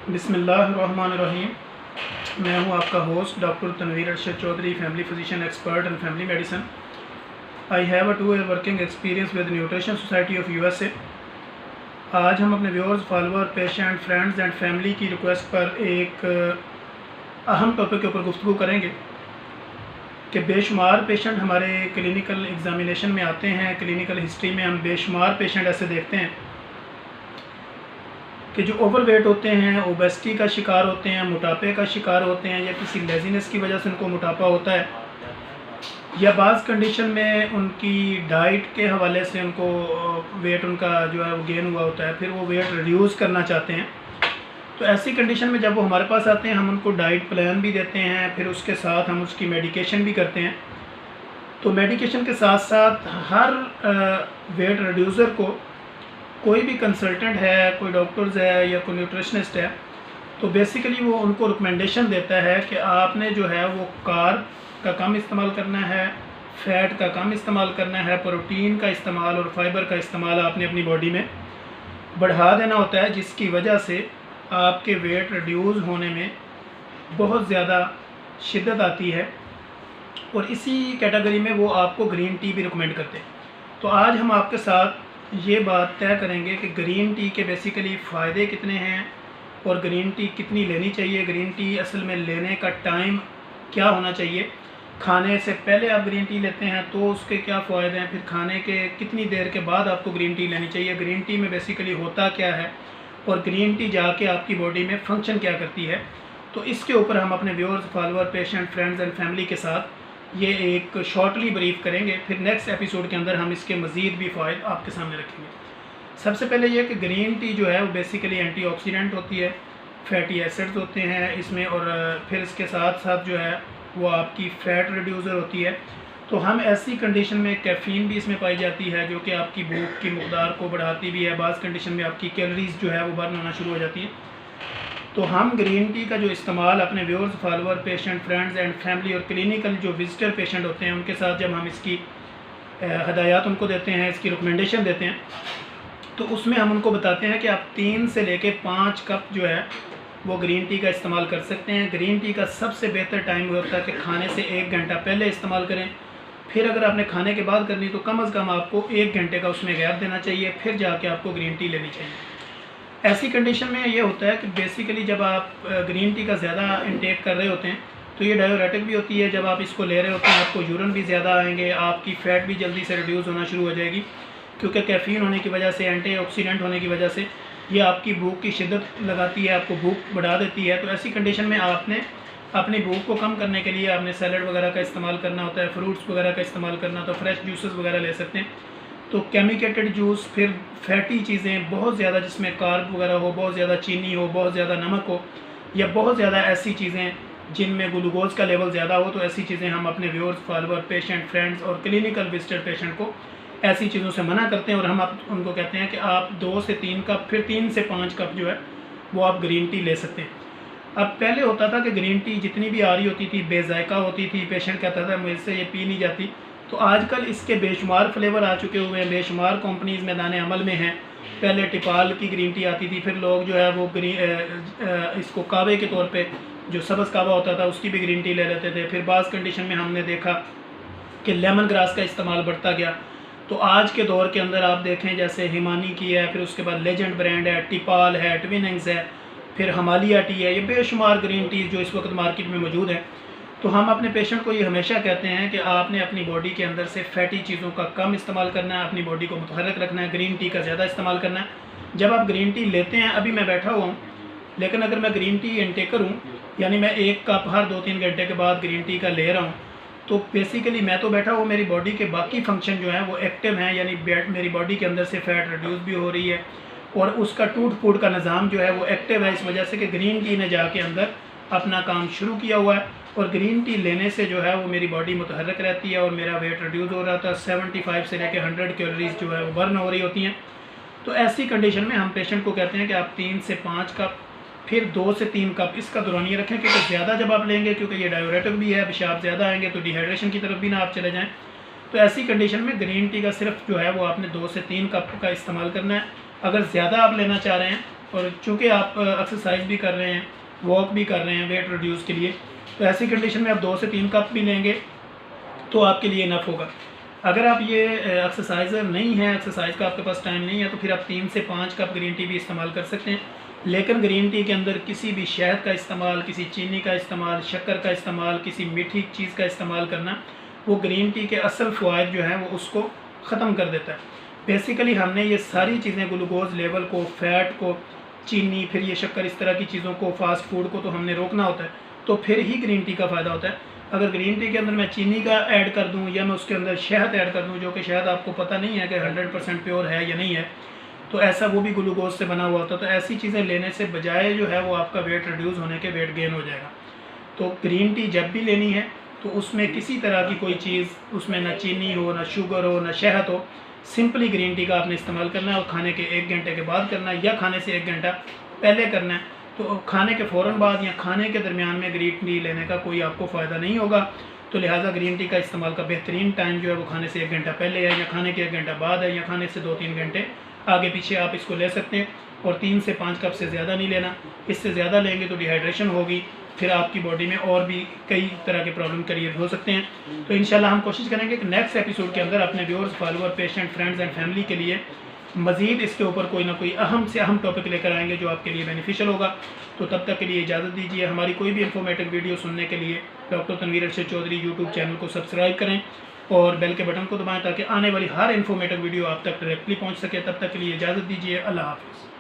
बिस्मिल्लाहिर्रहमानिर्रहीम। मैं हूं आपका host doctor Tanveer Arshad Chaudhry, family physician expert in family medicine. I have a 2 year working experience with nutrition society of USA. आज हम अपने viewers, follower, patient, friends and family की request पर एक अहम टॉपिक के ऊपर गुफ्तगू करेंगे कि बेशुमार पेशेंट हमारे क्लिनिकल एग्ज़ामिनेशन में आते हैं। क्लिनिकल हिस्ट्री में हम बेशुमार पेशेंट ऐसे देखते हैं कि जो ओवरवेट होते हैं, ओबेसिटी का शिकार होते हैं, मोटापे का शिकार होते हैं, या किसी लेज़ीनेस की वजह से उनको मोटापा होता है, या बाज़ कंडीशन में उनकी डाइट के हवाले से उनको वेट उनका जो है वो गेन हुआ होता है, फिर वो वेट रिड्यूस करना चाहते हैं। तो ऐसी कंडीशन में जब वो हमारे पास आते हैं, हम उनको डाइट प्लान भी देते हैं, फिर उसके साथ हम उसकी मेडिकेशन भी करते हैं। तो मेडिकेशन के साथ साथ हर वेट रिड्यूसर को कोई भी कंसल्टेंट है, कोई डॉक्टर्स है या कोई न्यूट्रिशनिस्ट है, तो बेसिकली वो उनको रिकमेंडेशन देता है कि आपने जो है वो कार्ब का कम इस्तेमाल करना है, फ़ैट का कम इस्तेमाल करना है, प्रोटीन का इस्तेमाल और फाइबर का इस्तेमाल आपने अपनी बॉडी में बढ़ा देना होता है, जिसकी वजह से आपके वेट रिड्यूस होने में बहुत ज़्यादा शिद्दत आती है। और इसी कैटेगरी में वो आपको ग्रीन टी भी रिकमेंड करते हैं। तो आज हम आपके साथ ये बात तय करेंगे कि ग्रीन टी के बेसिकली फ़ायदे कितने हैं और ग्रीन टी कितनी लेनी चाहिए, ग्रीन टी असल में लेने का टाइम क्या होना चाहिए, खाने से पहले आप ग्रीन टी लेते हैं तो उसके क्या फ़ायदे हैं, फिर खाने के कितनी देर के बाद आपको ग्रीन टी लेनी चाहिए, ग्रीन टी में बेसिकली होता क्या है और ग्रीन टी जाके आपकी बॉडी में फंक्शन क्या करती है। तो इसके ऊपर हम अपने viewers, follower, patient, friends and family के साथ ये एक शॉर्टली ब्रीफ करेंगे। फिर नेक्स्ट एपिसोड के अंदर हम इसके मज़ीद भी फ़ायदे आपके सामने रखेंगे। सबसे पहले ये कि ग्रीन टी जो है वो बेसिकली एंटीऑक्सीडेंट होती है, फैटी एसिड्स होते हैं इसमें, और फिर इसके साथ साथ जो है वो आपकी फ़ैट रिड्यूसर होती है। तो हम ऐसी कंडीशन में कैफ़ीन भी इसमें पाई जाती है जो कि आपकी भूख की मकदार को बढ़ाती भी है। बाज़ कंडीशन में आपकी कैलोरीज़ जो है वो बर्न होना शुरू हो जाती है। तो हम ग्रीन टी का जो इस्तेमाल अपने viewers, follower, patient, friends and family और क्लिनिकल जो विजिटर पेशेंट होते हैं उनके साथ जब हम इसकी हदायत उनको देते हैं, इसकी रिकमेंडेशन देते हैं, तो उसमें हम उनको बताते हैं कि आप 3 से लेके 5 कप जो है वो ग्रीन टी का इस्तेमाल कर सकते हैं। ग्रीन टी का सबसे बेहतर टाइम होता है कि खाने से 1 घंटा पहले इस्तेमाल करें। फिर अगर आपने खाने के बाद करनी तो कम अज़ कम आपको 1 घंटे का उसमें गैप देना चाहिए, फिर जाके आपको ग्रीन टी लेनी चाहिए। ऐसी कंडीशन में ये होता है कि बेसिकली जब आप ग्रीन टी का ज़्यादा इंटेक कर रहे होते हैं तो ये डायोरेटिक भी होती है। जब आप इसको ले रहे होते हैं आपको यूरिन भी ज़्यादा आएंगे, आपकी फ़ैट भी जल्दी से रिड्यूस होना शुरू हो जाएगी, क्योंकि कैफ़ीन होने की वजह से, एंटीऑक्सीडेंट होने की वजह से ये आपकी भूख की शिद्दत लगाती है, आपको भूख बढ़ा देती है। तो ऐसी कंडीशन में आपने अपनी भूख को कम करने के लिए आपने सैलड वगैरह का इस्तेमाल करना होता है, फ्रूट्स वगैरह का इस्तेमाल करना होता है, फ्रेश जूसेस वगैरह ले सकते हैं। तो केमिकेटेड जूस, फिर फैटी चीज़ें बहुत ज़्यादा जिसमें कार्ब वगैरह हो, बहुत ज़्यादा चीनी हो, बहुत ज़्यादा नमक हो, या बहुत ज़्यादा ऐसी चीज़ें जिनमें ग्लूकोज का लेवल ज़्यादा हो, तो ऐसी चीज़ें हम अपने व्यूअर्स, फॉलोअर, पेशेंट, फ्रेंड्स और क्लिनिकल विजिटर पेशेंट को ऐसी चीज़ों से मना करते हैं। और हम उनको कहते हैं कि आप 2 से 3 कप, फिर 3 से 5 कप जो है वो आप ग्रीन टी ले सकते हैं। अब पहले होता था कि ग्रीन टी जितनी भी आ रही होती थी बेजायका होती थी, पेशेंट कहता था मुझसे ये पी नहीं जाती। तो आजकल इसके बेशुमार फ्लेवर आ चुके हुए हैं, बेशुमार कंपनीज़ मैदान अमल में हैं। पहले टिपाल की ग्रीन टी आती थी, फिर लोग जो है वो इसको कावे के तौर पे जो सब्ज़ कावा होता था उसकी भी ग्रीन टी ले लेते थे। फिर बाज़ कंडीशन में हमने देखा कि लेमन ग्रास का इस्तेमाल बढ़ता गया। तो आज के दौर के अंदर आप देखें जैसे हिमानी की है, फिर उसके बाद लेजेंड ब्रांड है, टिपाल है, ट्विनिंग्स है, फिर हिमालय टी है, ये बेशुमार ग्रीन टी जो इस वक्त मार्केट में मौजूद है। तो हम अपने पेशेंट को ये हमेशा कहते हैं कि आपने अपनी बॉडी के अंदर से फैटी चीज़ों का कम इस्तेमाल करना है, अपनी बॉडी को मुतहर्रिक रखना है, ग्रीन टी का ज़्यादा इस्तेमाल करना है। जब आप ग्रीन टी लेते हैं, अभी मैं बैठा हुआ हूँ, लेकिन अगर मैं ग्रीन टी इंटेकर हूँ, यानी मैं 1 कप हर 2-3 घंटे के बाद ग्रीन टी का ले रहा हूँ, तो बेसिकली मैं तो बैठा हूँ, मेरी बॉडी के बाकी फंक्शन जो हैं वो एक्टिव हैं, यानी मेरी बॉडी के अंदर से फ़ैट रिड्यूस भी हो रही है और उसका टूट फूट का निज़ाम जो है वो एक्टिव है, इस वजह से कि ग्रीन टी ने जाके अंदर अपना काम शुरू किया हुआ है। और ग्रीन टी लेने से जो है वो मेरी बॉडी मुतहर्रिक रहती है और मेरा वेट रिड्यूस हो रहा था। 75 से लेकर 100 कैलोरीज जो है वो बर्न हो रही होती हैं। तो ऐसी कंडीशन में हम पेशेंट को कहते हैं कि आप 3 से 5 कप, फिर 2 से 3 कप इसका दौरानिए रखें, क्योंकि ज़्यादा जब आप लेंगे, क्योंकि ये डायोरेटिक भी है, पेशाब ज़्यादा आएंगे तो डिहाइड्रेशन की तरफ भी ना आप चले जाएँ। तो ऐसी कंडीशन में ग्रीन टी का सिर्फ जो है वो आपने 2 से 3 कप का इस्तेमाल करना है। अगर ज़्यादा आप लेना चाह रहे हैं और चूँकि आप एक्सरसाइज भी कर रहे हैं, वॉक भी कर रहे हैं वेट रिड्यूस के लिए, तो ऐसी कंडीशन में आप 2 से 3 कप भी लेंगे तो आपके लिए इनफ होगा। अगर आप ये एक्सरसाइज़र नहीं है, एक्सरसाइज का आपके पास टाइम नहीं है, तो फिर आप 3 से 5 कप ग्रीन टी भी इस्तेमाल कर सकते हैं। लेकिन ग्रीन टी के अंदर किसी भी शहद का इस्तेमाल, किसी चीनी का इस्तेमाल, शक्कर का इस्तेमाल, किसी मीठी चीज़ का इस्तेमाल करना, वो ग्रीन टी के असल फ़वाइद जो हैं वो उसको ख़त्म कर देता है। बेसिकली हमने ये सारी चीज़ें, ग्लूकोज लेवल को, फ़ैट को, चीनी, फिर ये शक्कर, इस तरह की चीज़ों को, फ़ास्ट फूड को तो हमने रोकना होता है, तो फिर ही ग्रीन टी का फ़ायदा होता है। अगर ग्रीन टी के अंदर मैं चीनी का ऐड कर दूं या मैं उसके अंदर शहद ऐड कर दूं, जो कि शहद आपको पता नहीं है कि 100% प्योर है या नहीं है, तो ऐसा वो भी ग्लूकोज से बना हुआ होता है। तो ऐसी चीज़ें लेने से बजाय जो है वो आपका वेट रिड्यूस होने के वेट गेन हो जाएगा। तो ग्रीन टी जब भी लेनी है तो उसमें किसी तरह की कोई चीज़, उसमें ना चीनी हो, ना शुगर हो, ना शहद हो, सिंपली ग्रीन टी का आपने इस्तेमाल करना है और खाने के 1 घंटे के बाद करना है या खाने से 1 घंटा पहले करना है। तो खाने के फ़ौरन बाद या खाने के दरमियान में ग्रीन टी लेने का कोई आपको फ़ायदा नहीं होगा। तो लिहाजा ग्रीन टी का इस्तेमाल का बेहतरीन टाइम जो है वो खाने से 1 घंटा पहले है, या खाने के 1 घंटा बाद है, या खाने से 2-3 घंटे आगे पीछे आप इसको ले सकते हैं। और 3 से 5 कप से ज़्यादा नहीं लेना, इससे ज़्यादा लेंगे तो डिहाइड्रेशन होगी, फिर आपकी बॉडी में और भी कई तरह के प्रॉब्लम क्रिएट हो सकते हैं। तो इंशाल्लाह हम कोशिश करेंगे कि नेक्स्ट एपिसोड के अंदर अपने viewers, follower, patient, friends and family के लिए मज़ीद इसके ऊपर कोई ना कोई अहम से अहम टॉपिक लेकर आएंगे जो आपके लिए बेनिफिशियल होगा। तो तब तक के लिए इजाज़त दीजिए। हमारी कोई भी इन्फॉर्मेटिव वीडियो सुनने के लिए doctor Tanveer Arshad Chaudhry YouTube channel को सब्सक्राइब करें और बेल के बटन को दबाएं ताकि आने वाली हर इन्फॉर्मेटिव वीडियो आप तक डायरेक्टली पहुंच सके। तब तक के लिए इजाज़त दीजिए। अल्लाह हाफ़िज़।